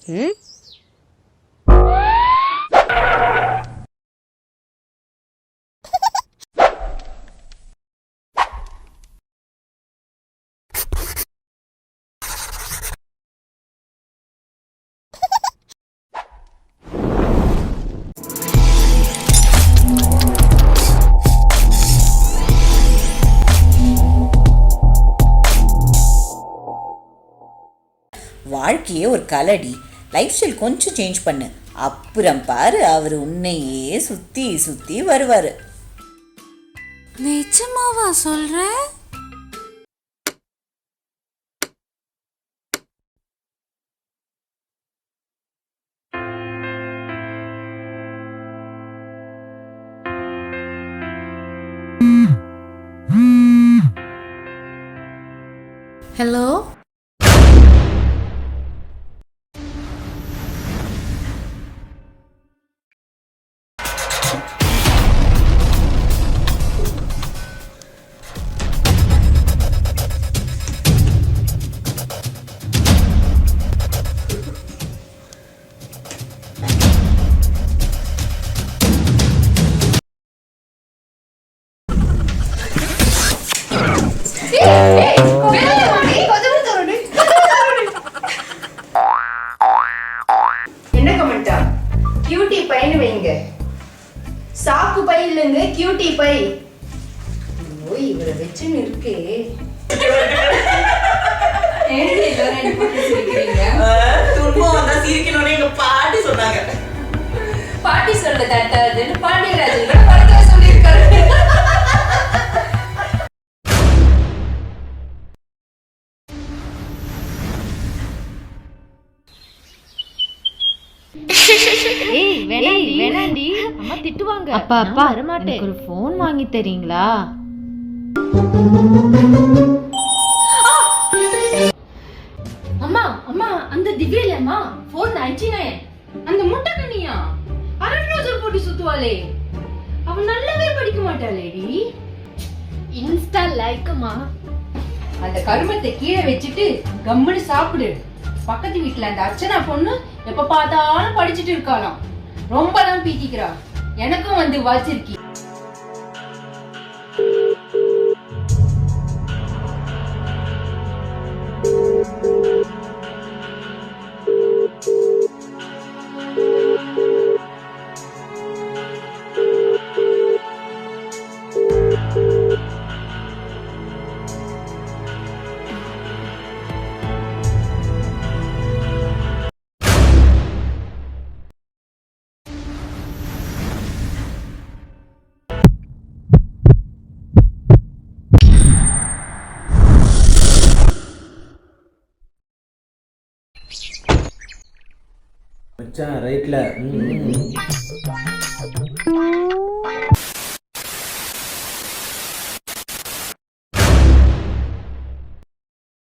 ம் வாழ்க்கையே ஒரு கலடி. லைஃப் ஸ்டைல் கொஞ்சம் சேஞ்ச் பண்ணு, அப்புறம் பாரு அவர் உன்னையே சுத்தி சுத்தி வருவாரு. நிஜமாவா சொல்ற? ஹலோ, என்ன கமெண்டா? கியூட்டி பைன்னு வைங்க. சாக்கு பை இல்லைங்க, கியூட்டி பை. ஓய், இவரை வச்சுன்னு இருக்கே. துன்பம் வந்தா சிரிக்கணும்னு எங்க பாட்டி சொன்னாங்க. பாட்டி சொல்ல தட்டாதுன்னு பாண்டியராஜன் படத்துல சொல்லியிருக்காரு. வேணாண்டி, அம்மா திட்டுவாங்க. அப்பா எனக்கு ஒரு ஃபோன் வாங்கி தரீங்களா? அம்மா அம்மா, அந்த திவ்யாலம்மா ஃபோன் 99. அந்த முட்டை கண்ணியா அரண்ரோஜர் போட்டு சுத்துவாளே, அவ நல்லாவே படிக்க மாட்டாளேடி. இன்ஸ்டா லைக்மா. அந்த கருமத்தை கீழே வச்சுட்டு கம்முன்னு சாப்பிடு. பக்கத்து வீட்டுல அந்த அர்ச்சனா பொண்ணு எப்ப பார்த்தாலும் படிச்சுட்டு இருக்காளாம். ரொம்ப தான் பீத்திக்கிறா. எனக்கும் வந்து வாச்சிருக்கி. மச்சான் ரைட்ல